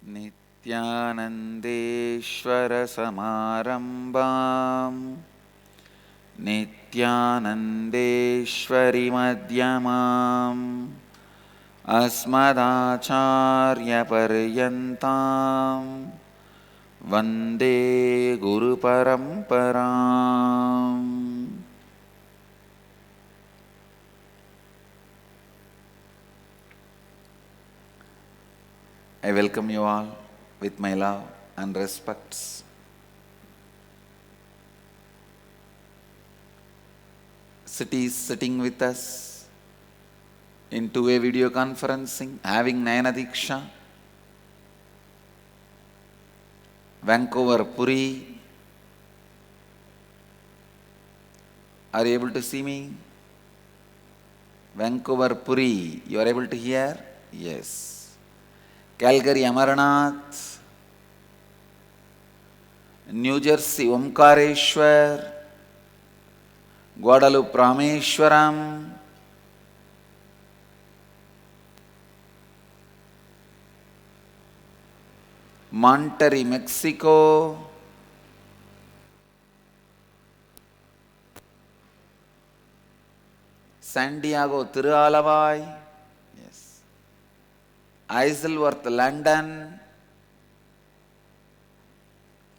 नित्यानन्देश्वरसमारम्भाम् नित्यानन्देश्वरिमध्यमाम् अस्मदाचार्यपर्यन्ताम् वन्दे गुरुपरम्पराम्। I welcome you all with my love and respects. Cities sitting with us in two-way video conferencing, having Nayana Diksha, Vancouver, Puri. Are you able to see me? Vancouver, Puri. You are able to hear? Yes. Calgary, Amarnath. New Jersey, Omkareshwar. Guadalupe, Rameshwaram. Monterrey, Mexico. San Diego, Tirualavai. Yes. Isleworth, London.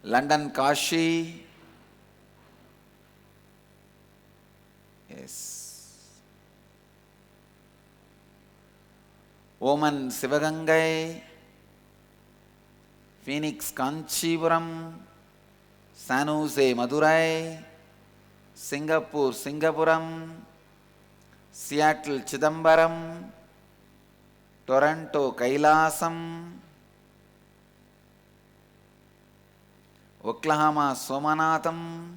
London, Kashi. Yes. Oman, Sivagangai. Phoenix, Kanchipuram. San Jose, Madurai. Singapore, Singapuram. Seattle, Chidambaram. Toronto, Kailasam. Oklahoma, Somanatham.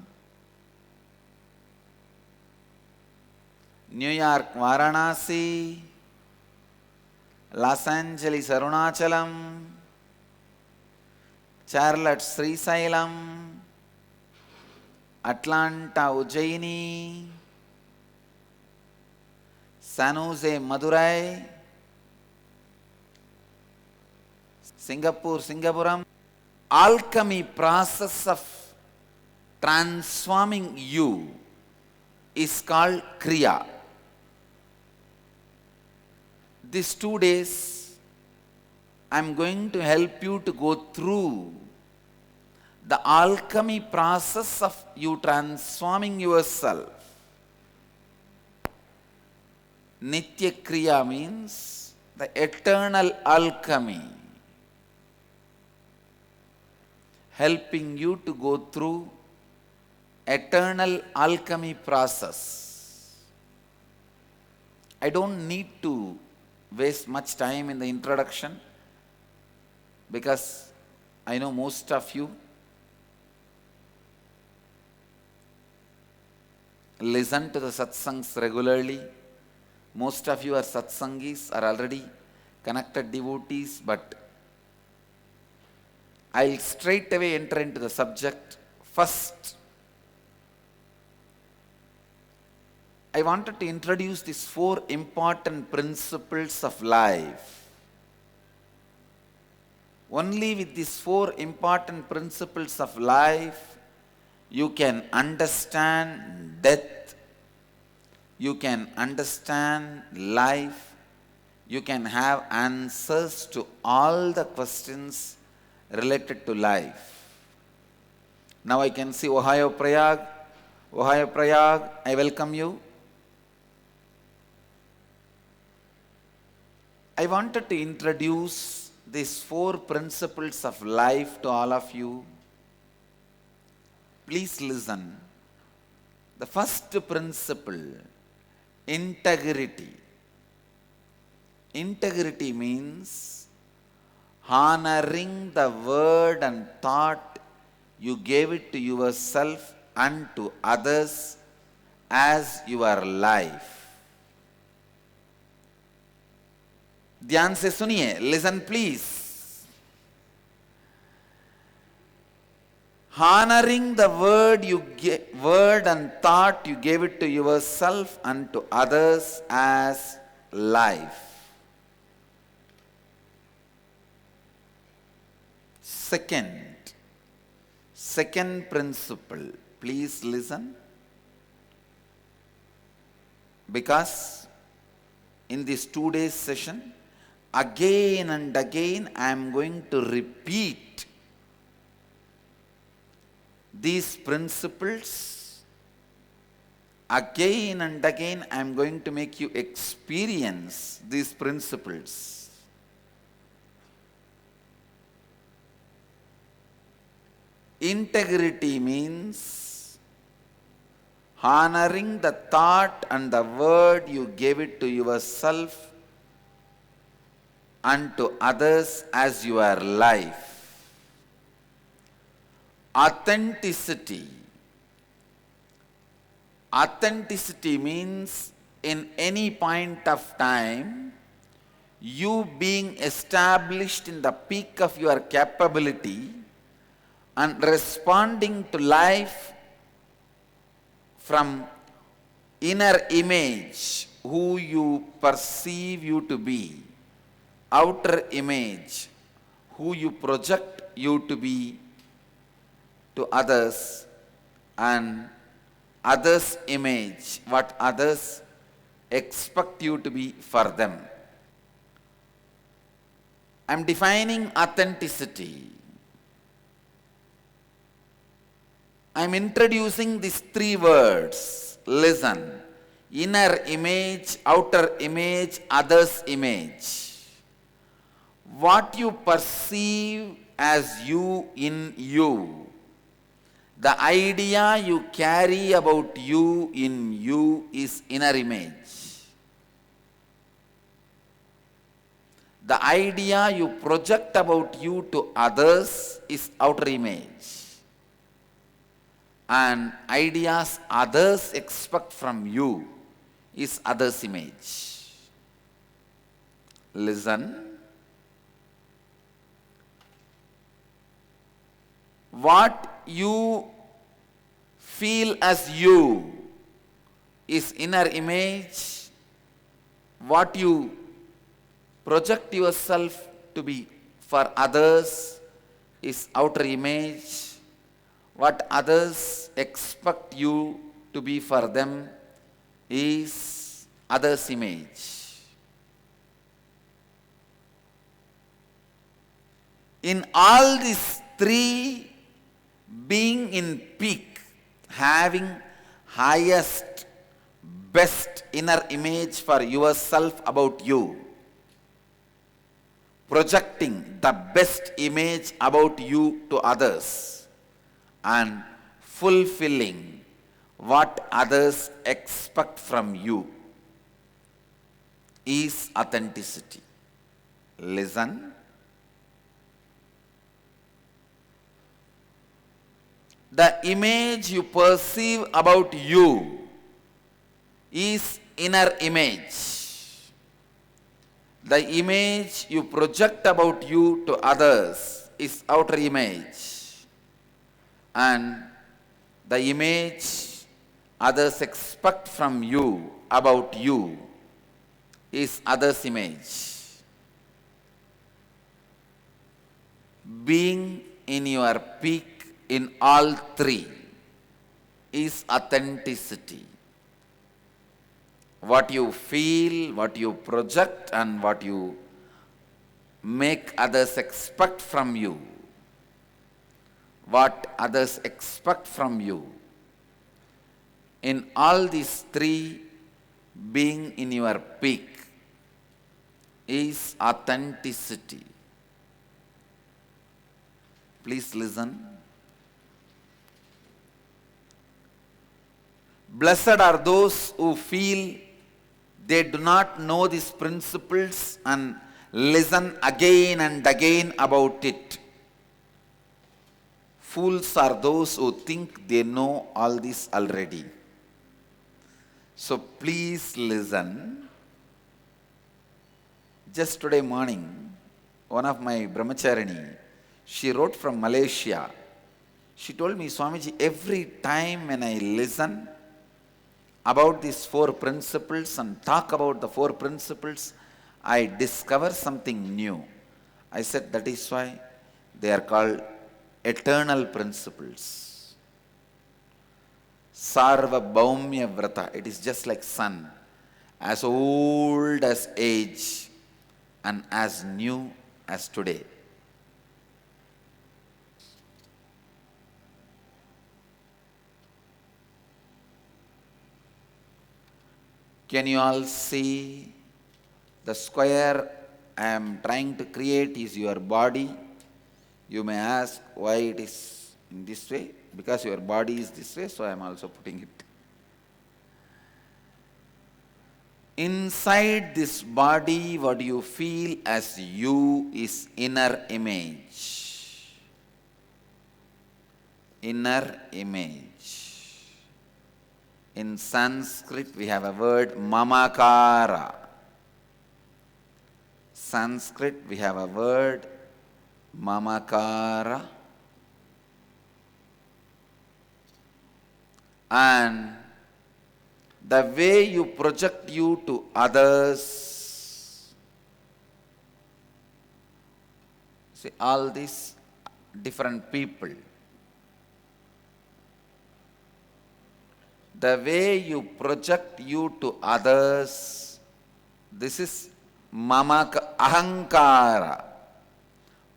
New York, Varanasi. Los Angeles, Arunachalam. Charlotte, Srisailam. Atlanta, Ujjaini. San Jose, Madurai. Singapore, Singapuram. Alchemy process of transforming you is called Kriya. These 2 days, I am going to help you to go through the alchemy process of you transforming yourself. Nitya Kriya means the eternal alchemy, helping you to go through eternal alchemy process. I don't need to waste much time in the introduction because I know most of you listen to the satsangs regularly. Most of you are satsangis, are already connected devotees, but I'll straight away enter into the subject. First, I wanted to introduce these 4 important principles of life. Only with these 4 important principles of life, you can understand death, you can understand life, you can have answers to all the questions related to life. Now I can see Ohio Prayag. Ohio Prayag, I welcome you. I wanted to introduce these 4 principles of life to all of you. Please listen. The first principle, integrity. Integrity means honoring the word and thought you gave it to yourself and to others as your life. ध्यान से सुनिए, listen please. Honoring the word and thought you gave it to yourself and to others as life. Second principle, please listen, because in this 2 days session, again and again I am going to repeat these principles. Again and again I am going to make you experience these principles. Integrity means honoring the thought and the word you gave it to yourself and to others as your life. Authenticity. Authenticity means in any point of time, you being established in the peak of your capability and responding to life from inner image, who you perceive you to be, outer image, who you project you to be to others, and others' image, what others expect you to be for them. I am defining authenticity. I am introducing these 3 words. Listen. Inner image, outer image, others' image. What you perceive as you in you, the idea you carry about you in you is inner image. The idea you project about you to others is outer image. And ideas others expect from you is others' image. Listen. What you feel as you is inner image. What you project yourself to be for others is outer image. What others expect you to be for them is others' image. In all these 3, being in peak, having highest, best inner image for yourself about you, projecting the best image about you to others, and fulfilling what others expect from you is authenticity. Listen. The image you perceive about you is inner image. The image you project about you to others is outer image. And the image others expect from you about you is others' image. Being in your peak in all 3 is authenticity. What you feel, what you project, and what you make others expect from you. What others expect from you. In all these 3, being in your peak is authenticity. Please listen. Blessed are those who feel they do not know these principles and listen again and again about it. Fools are those who think they know all this already. So please listen. Just today morning, one of my brahmacharini, she wrote from Malaysia. She told me, Swamiji, every time when I listen about these 4 principles and talk about the 4 principles, I discover something new. I said, that is why They are called eternal principles. Sarva Bhaumya Vrata. It is just like sun, as old as age and as new as today. Can you all see the square I am trying to create is your body? You may ask why it is in this way. Because your body is this way, so I am also putting it. Inside this body, what you feel as you is inner image. Inner image. In Sanskrit, we have a word mamakara. Sanskrit, we have a word mamakara. And the way you project you to others, see all these different people, the way you project you to others, this is ahankara,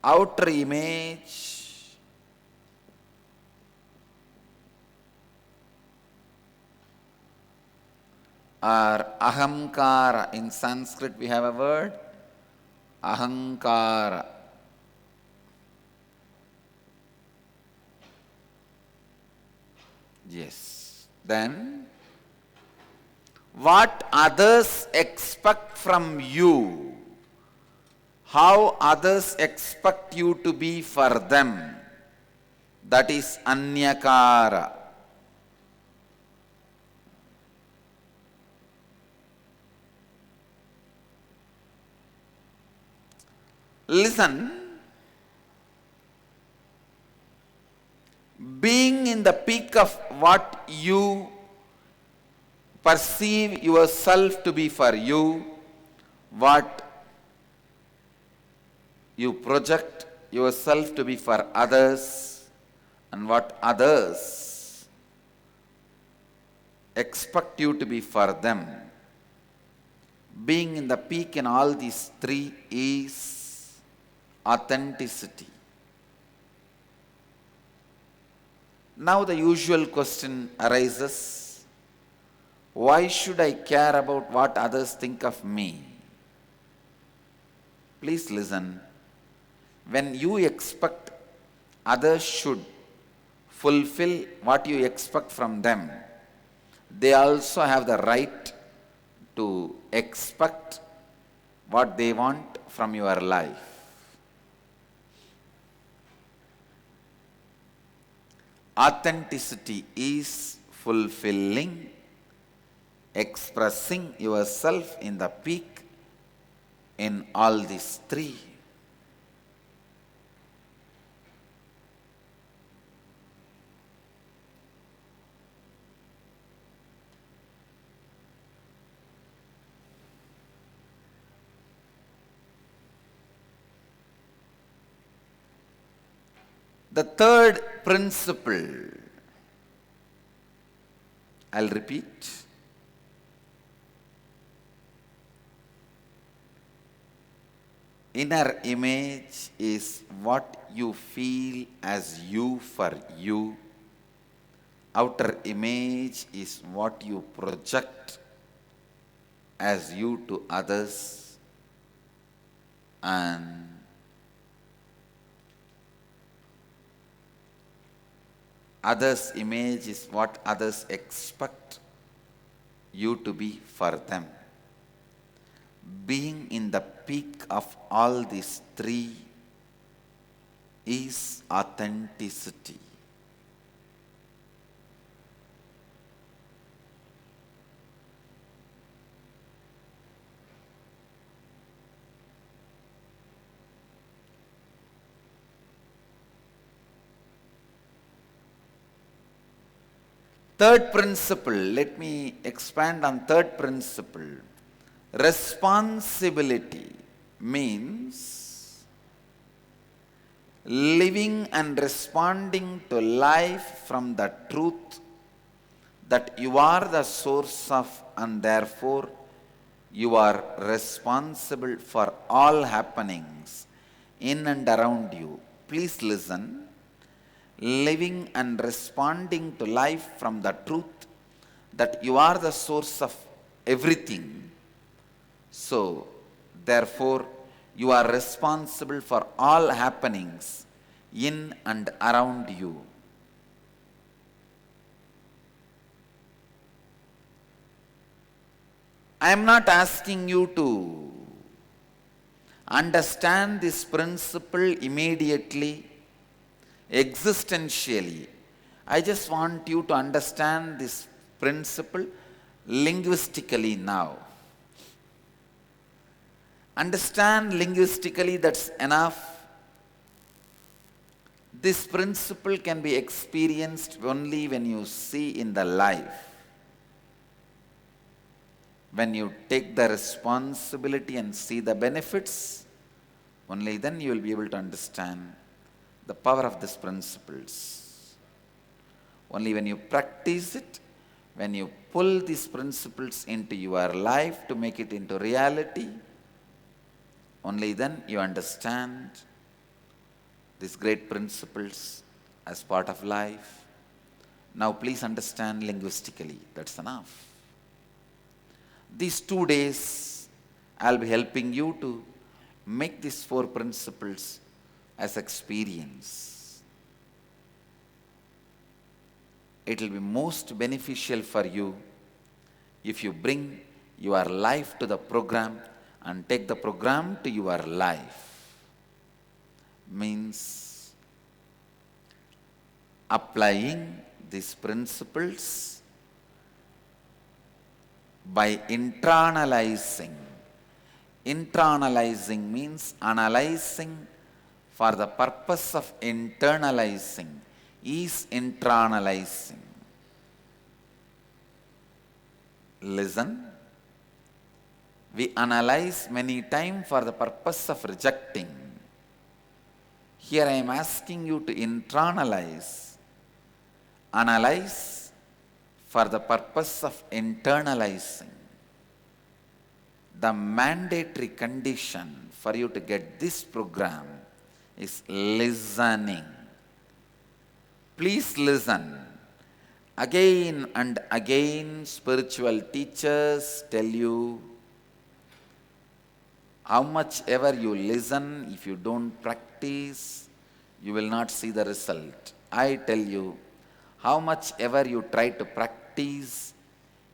outer image. Or ahamkara. In Sanskrit we have a word ahankara. Yes. Then what others expect from you, how others expect you to be for them, that is anyakara. Listen, being in the peak of what you perceive yourself to be for you, what you project yourself to be for others, and what others expect you to be for them. Being in the peak in all these three is authenticity. Now the usual question arises, why should I care about what others think of me? Please listen. When you expect others should fulfill what you expect from them, they also have the right to expect what they want from your life. Authenticity is fulfilling, expressing yourself in the peak in all these three. The third principle, I'll repeat. Inner image is what you feel as you for you. Outer image is what you project as you to others. And others' image is what others expect you to be for them. Being in the peak of all these three is authenticity. Third principle, let me expand on third principle. Responsibility means living and responding to life from the truth that you are the source of, and therefore you are responsible for all happenings in and around you. Please listen. Living and responding to life from the truth that you are the source of everything. So, therefore, you are responsible for all happenings in and around you. I am not asking you to understand this principle immediately, existentially. I just want you to understand this principle linguistically now. Understand linguistically, that's enough. This principle can be experienced only when you see in the life. When you take the responsibility and see the benefits, only then you will be able to understand the power of these principles. Only when you practice it, when you pull these principles into your life to make it into reality, only then you understand these great principles as part of life. Now please understand linguistically, that's enough. These 2 days, I'll be helping you to make these 4 principles as experience. It will be most beneficial for you if you bring your life to the program and take the program to your life. Means applying these principles by internalizing. Internalizing means analyzing for the purpose of internalizing is internalizing. Listen. We analyze many times for the purpose of rejecting. Here I am asking you to internalize, analyze for the purpose of internalizing. The mandatory condition for you to get this program is listening. Please listen. Again and again, spiritual teachers tell you, how much ever you listen, if you don't practice, you will not see the result. I tell you, how much ever you try to practice,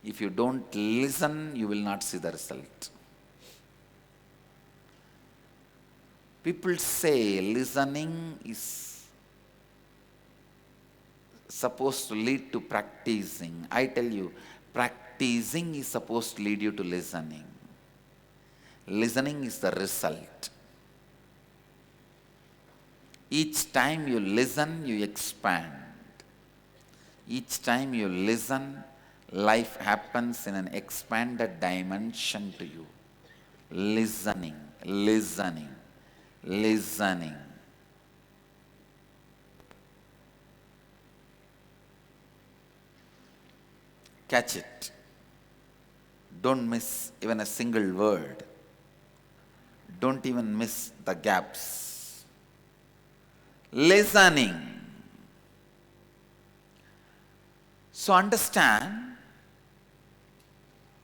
if you don't listen, you will not see the result. People say listening is supposed to lead to practicing. I tell you, practicing is supposed to lead you to listening. Listening is the result. Each time you listen, you expand. Each time you listen, life happens in an expanded dimension to you. Listening, listening, listening. Catch it. Don't miss even a single word. Don't even miss the gaps. Listening. So understand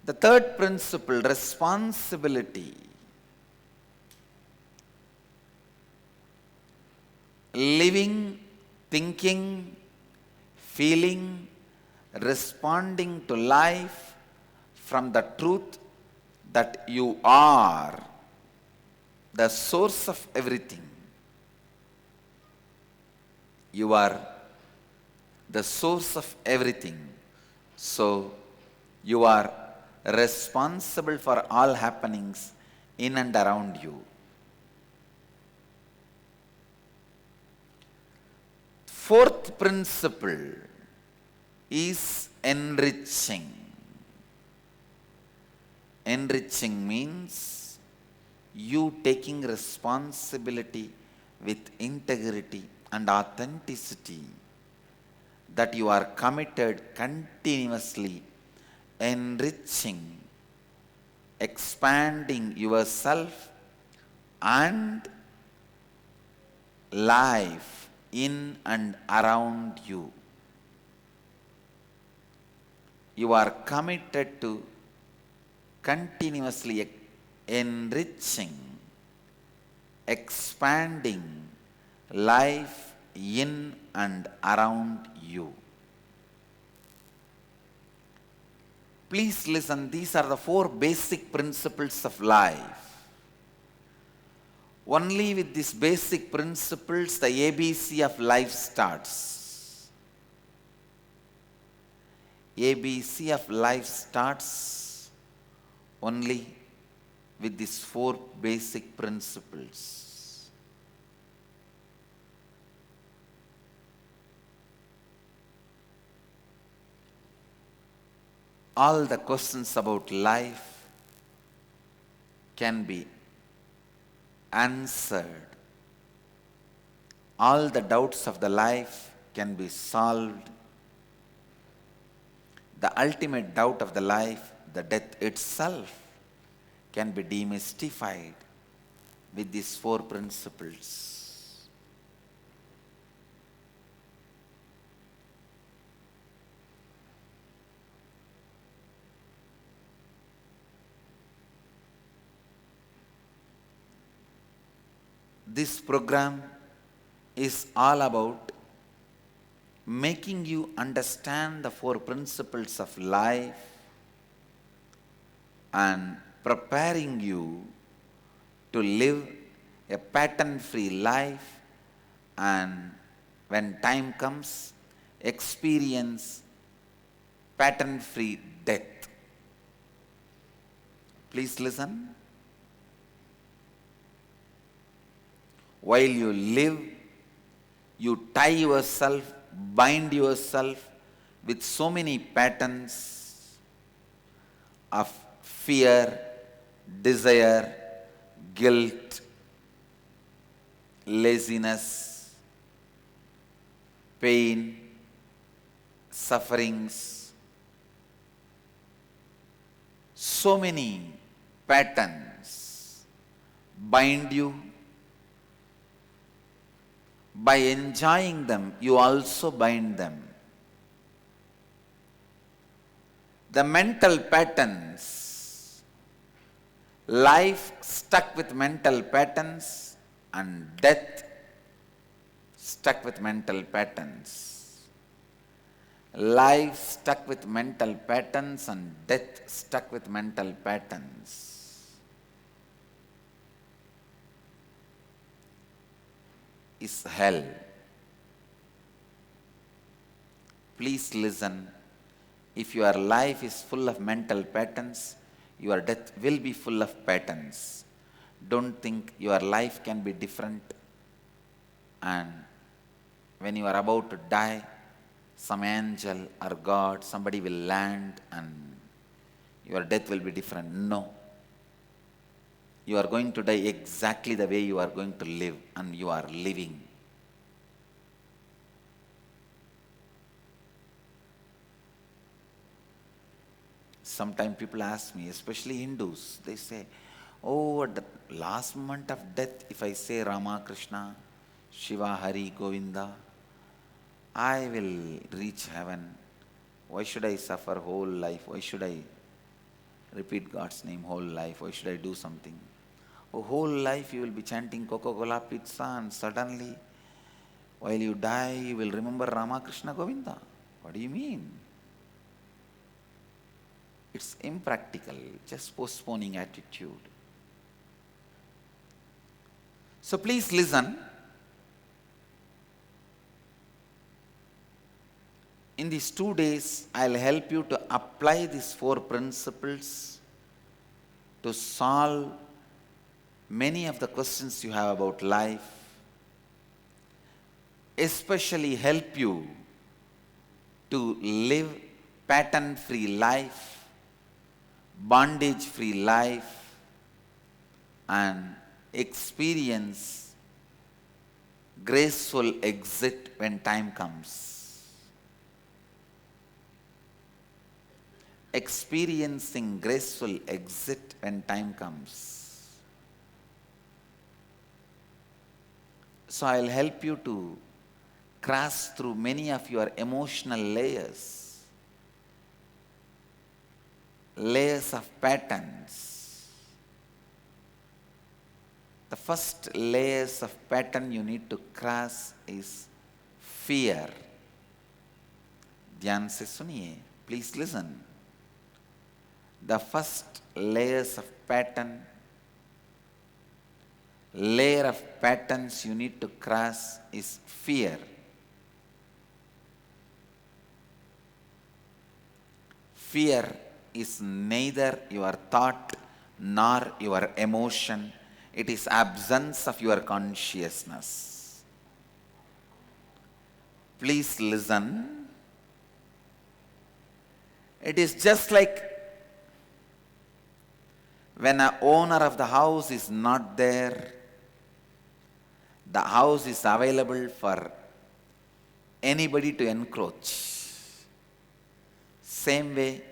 the third principle, responsibility. Living, thinking, feeling, responding to life from the truth that you are the source of everything. You are the source of everything. So, you are responsible for all happenings in and around you. Fourth principle is enriching. Enriching means you taking responsibility with integrity and authenticity, that you are committed continuously enriching, expanding yourself and life in and around you. You are committed to continuously enriching, expanding life in and around you. Please listen, these are the 4 basic principles of life. Only with these basic principles the ABC of life starts. ABC of life starts only with these 4 basic principles. All the questions about life can be answered. All the doubts of the life can be solved. The ultimate doubt of the life, the death itself, can be demystified with these 4 principles. This program is all about making you understand the 4 principles of life and preparing you to live a pattern-free life, and when time comes, experience pattern-free death. Please listen. While you live, you tie yourself, bind yourself with so many patterns of fear, desire, guilt, laziness, pain, sufferings. So many patterns bind you. By enjoying them, you also bind them. The mental patterns, life stuck with mental patterns and death stuck with mental patterns. Life stuck with mental patterns and death stuck with mental patterns. Is hell. Please listen. If your life is full of mental patterns, your death will be full of patterns. Don't think your life can be different, and when you are about to die, some angel or God, somebody will land and your death will be different. No. You are going to die exactly the way you are going to live, and you are living. Sometimes people ask me, especially Hindus, they say, oh, at the last moment of death, if I say Rama, Krishna, Shiva, Hari, Govinda, I will reach heaven. Why should I suffer whole life? Why should I repeat God's name whole life? Why should I do something? Oh, whole life you will be chanting Coca-Cola pizza, and suddenly, while you die, you will remember Rama, Krishna, Govinda. What do you mean? It's impractical, just postponing attitude. So please listen. In these 2 days, I'll help you to apply these 4 principles to solve many of the questions you have about life, especially help you to live pattern-free life, bondage-free life, and experience graceful exit when time comes. Experiencing graceful exit when time comes. So I'll help you to cross through many of your emotional layers, layers of patterns. The first layers of pattern you need to cross is fear. ध्यान से सुनिए, please listen. The first layers of pattern, layer of patterns you need to cross is fear. Fear is neither your thought nor your emotion. It is absence of your consciousness. Please listen. It is just like when an owner of the house is not there, the house is available for anybody to encroach. Same way,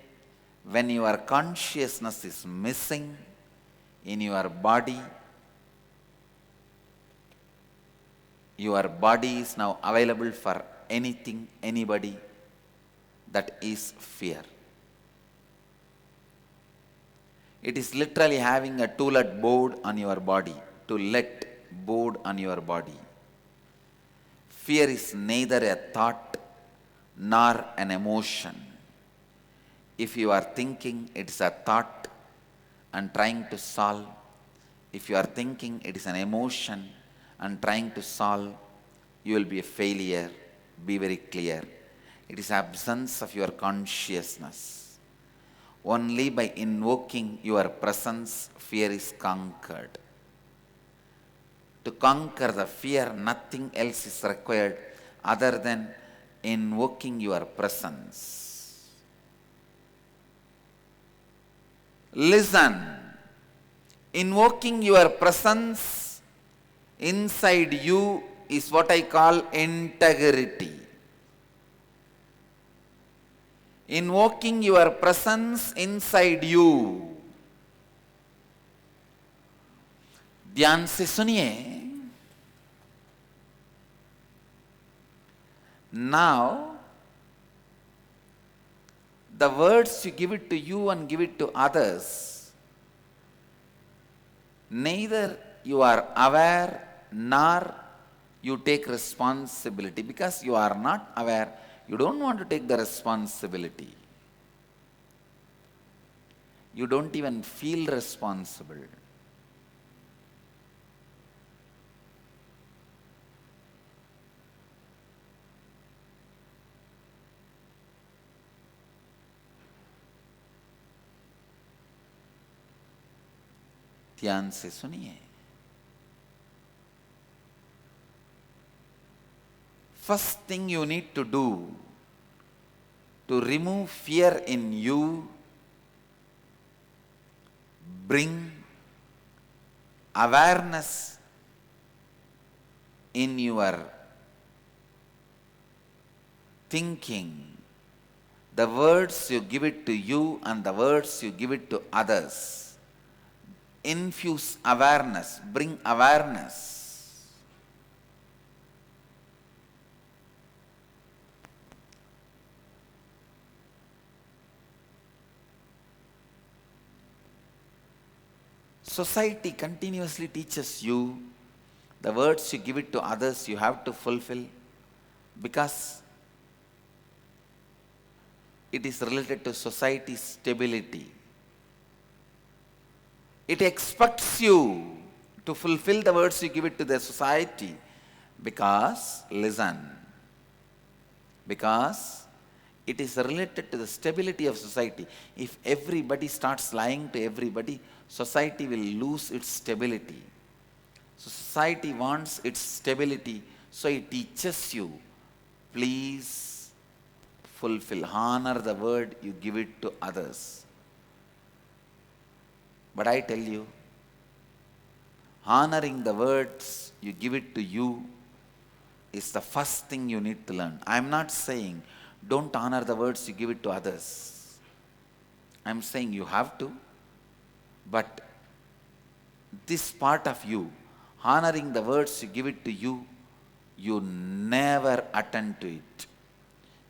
when your consciousness is missing in your body is now available for anything, anybody. That is fear. It is literally having a to-let board on your body, to-let board on your body. Fear is neither a thought nor an emotion. If you are thinking it is a thought and trying to solve, if you are thinking it is an emotion and trying to solve, you will be a failure. Be very clear. It is absence of your consciousness. Only by invoking your presence, fear is conquered. To conquer the fear, nothing else is required other than invoking your presence. Listen. Invoking your presence inside you is what I call integrity. Invoking your presence inside you. ध्यान से सुनिए. Now, the words you give it to you and give it to others, neither you are aware nor you take responsibility, because you are not aware. You don't want to take the responsibility. You don't even feel responsible. ध्यान से सुनिए. First thing you need to do to remove fear in you, bring awareness in your thinking. The words you give it to you and the words you give it to others. Infuse awareness, bring awareness. Society continuously teaches you the words you give it to others you have to fulfill, because it is related to society's stability. It expects you to fulfill the words you give it to the society, because, listen, because it is related to the stability of society. If everybody starts lying to everybody, society will lose its stability. So society wants its stability, so it teaches you, please fulfill, honor the word you give it to others. But I tell you, honoring the words you give it to you is the first thing you need to learn. I am not saying don't honor the words you give it to others. I am saying you have to, but this part of you, honoring the words you give it to you, you never attend to it.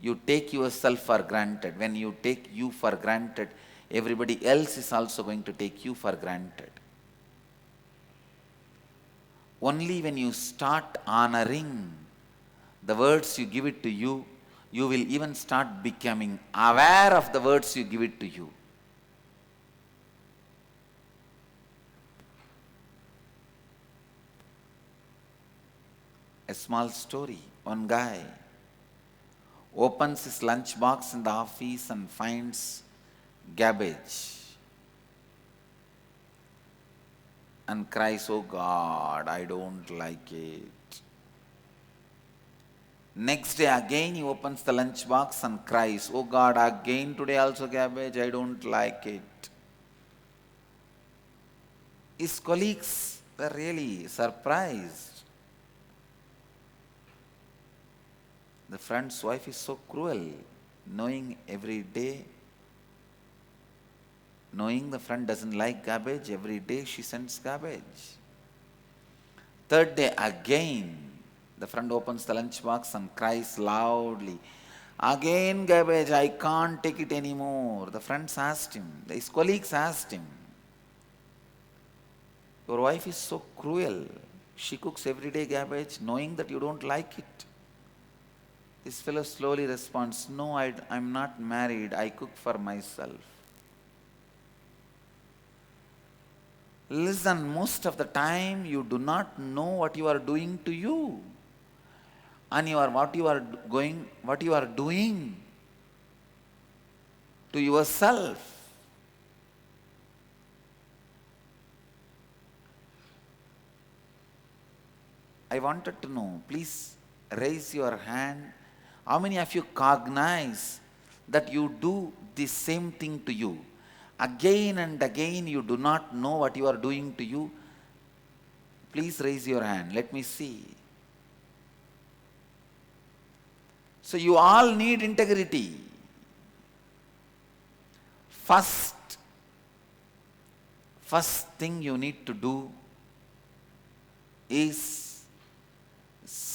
You take yourself for granted. When you take you for granted, everybody else is also going to take you for granted. Only when you start honoring the words you give it to you, you will even start becoming aware of the words you give it to you. A small story. One guy opens his lunch box in the office and finds garbage and cries, "Oh God, I don't like it." Next day again he opens the lunch box and cries, "Oh God, again today also garbage, I don't like it." His colleagues were really surprised. The friend's wife is so cruel, knowing every day, knowing the friend doesn't like garbage, every day she sends garbage. Third day again, the friend opens the lunch box and cries loudly, "Again garbage, I can't take it anymore." The friends asked him, his colleagues asked him, "Your wife is so cruel. She cooks everyday garbage knowing that you don't like it." This fellow slowly responds, "No, I'm not married. I cook for myself." Listen, most of the time you do not know what you are doing to you, and what you are doing to yourself. I wanted to know, please raise your hand. How many of you cognize that you do the same thing to you? Again and again you do not know what you are doing to you. Please raise your hand. Let me see. So you all need integrity. First thing you need to do is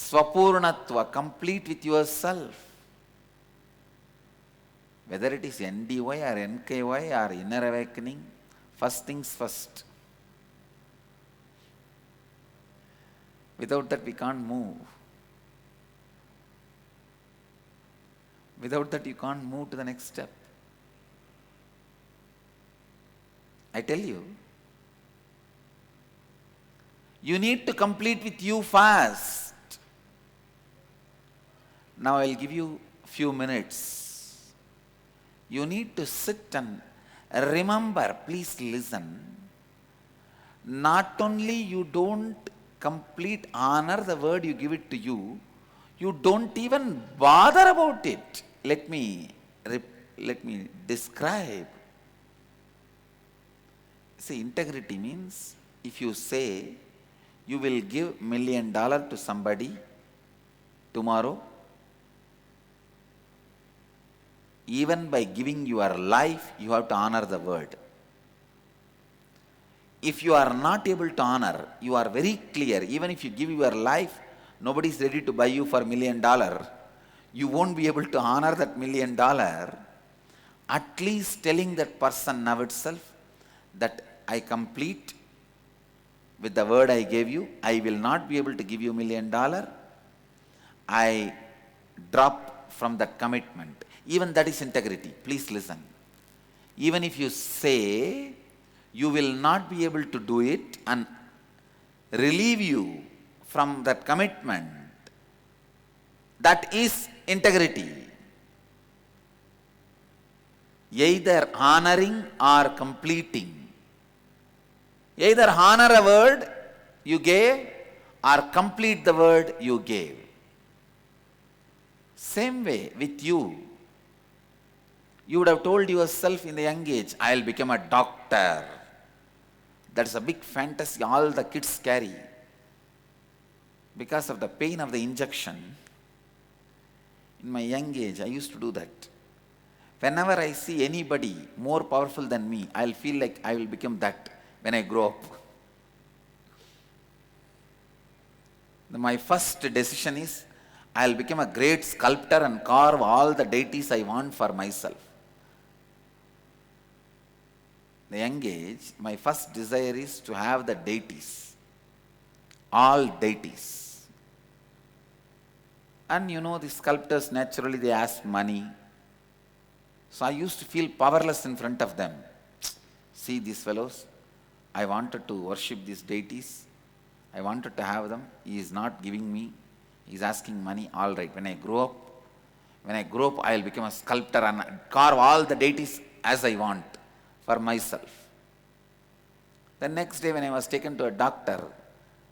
Swapurnatva, complete with yourself. Whether it is NDY or NKY or inner awakening, first things first. Without that we can't move. Without that you can't move to the next step. I tell you, you need to complete with you first. Now I'll give you a few minutes. You need to sit and remember, please listen. Not only you don't honor the word you give it to you, you don't even bother about it. Let me describe. See, integrity means if you say you will give $1 million to somebody tomorrow, even by giving your life, you have to honor the word. If you are not able to honor, you are very clear, even if you give your life, nobody is ready to buy you for $1 million. You won't be able to honor that $1 million. At least telling that person now itself that I complete with the word I gave you, I will not be able to give you $1 million. I drop from that commitment. Even that is integrity. Please listen. Even if you say you will not be able to do it and relieve you from that commitment, that is integrity. Either honoring or completing. Either honor a word you gave or complete the word you gave. Same way with you. You would have told yourself in the young age, I will become a doctor. That's a big fantasy all the kids carry. because of the pain of the injection, in my young age, I used to do that. Whenever I see anybody more powerful than me, I'll feel like I will become that when I grow up. My first decision is, I'll become a great sculptor and carve all the deities I want for myself. The young age, my first desire is to have the deities, all deities. And you know, the sculptors, naturally they ask money. So I used to feel powerless in front of them. See these fellows, I wanted to worship these deities. I wanted to have them. He is not giving me. He is asking money. All right, when I grow up, I will become a sculptor and carve all the deities as I want for myself. The next day when I was taken to a doctor,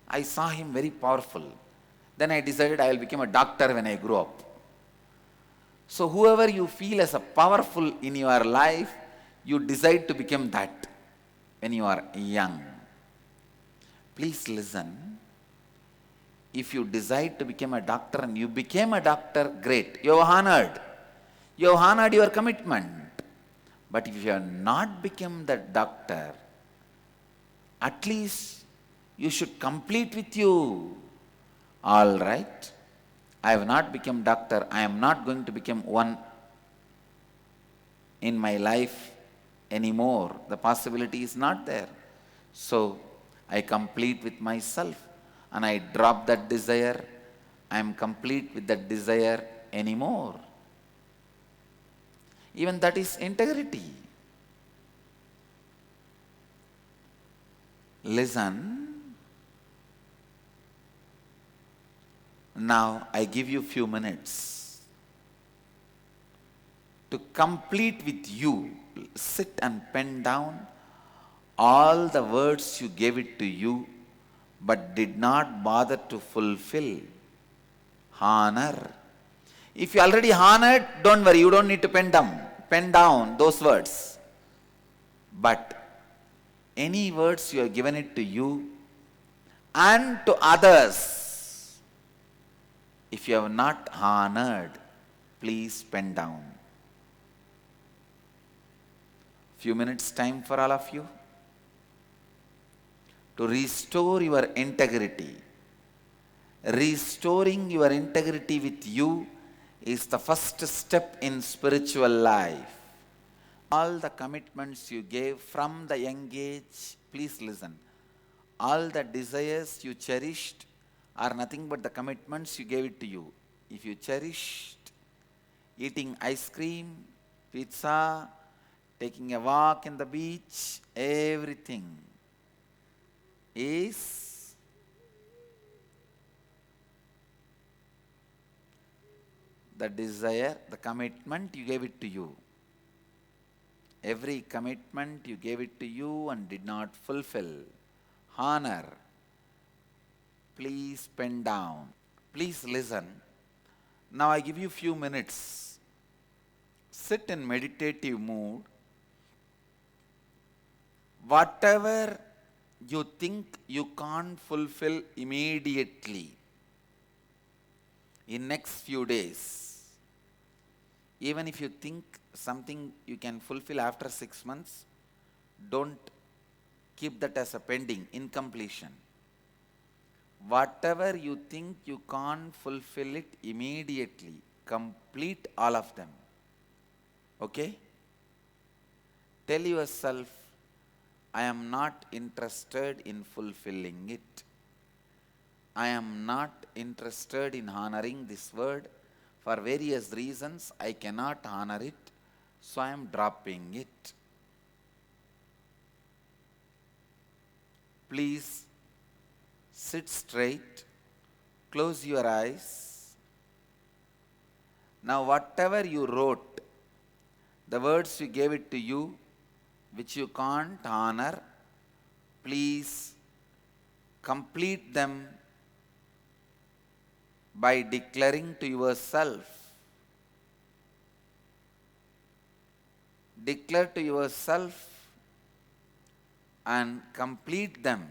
I saw him very powerful. Then I decided I will become a doctor when I grow up. So whoever you feel as a powerful in your life, you decide to become that when you are young. Please listen. If you decide to become a doctor and you became a doctor, great. You have honored. You have honored your commitment. But if you have not become the doctor, at least you should complete with you. All right. I have not become doctor. I am not going to become one in my life anymore. The possibility is not there. So I complete with myself and I drop that desire. I am complete with that desire anymore. Even that is integrity. Listen. Now I give you few minutes to complete with you. Sit and pen down all the words you gave it to you but did not bother to fulfill. Honor. If you already honored, don't worry, you don't need to pen down those words. But any words you have given it to you and to others, if you have not honored, please pen down. Few minutes time for all of you to restore your integrity. Restoring your integrity with you is the first step in spiritual life. All the commitments you gave from the young age, please listen. All the desires you cherished are nothing but the commitments you gave it to you. If you cherished eating ice cream, pizza, taking a walk in the beach, everything is the desire, the commitment you gave it to you. Every commitment you gave it to you and did not fulfill. Honor. Please pen down. Please listen. Now I give you few minutes. Sit in meditative mood. Whatever you think you can't fulfill immediately in next few days, even if you think something you can fulfill after 6 months, don't keep that as a pending, incompletion. Whatever you think you can't fulfill it immediately, complete all of them. Okay? Tell yourself, I am not interested in fulfilling it. I am not interested in honoring this word. For various reasons, I cannot honor it, so I am dropping it. Please sit straight, close your eyes. Now whatever you wrote, the words we gave it to you, which you can't honor, please complete them by declaring to yourself. Declare to yourself and complete them.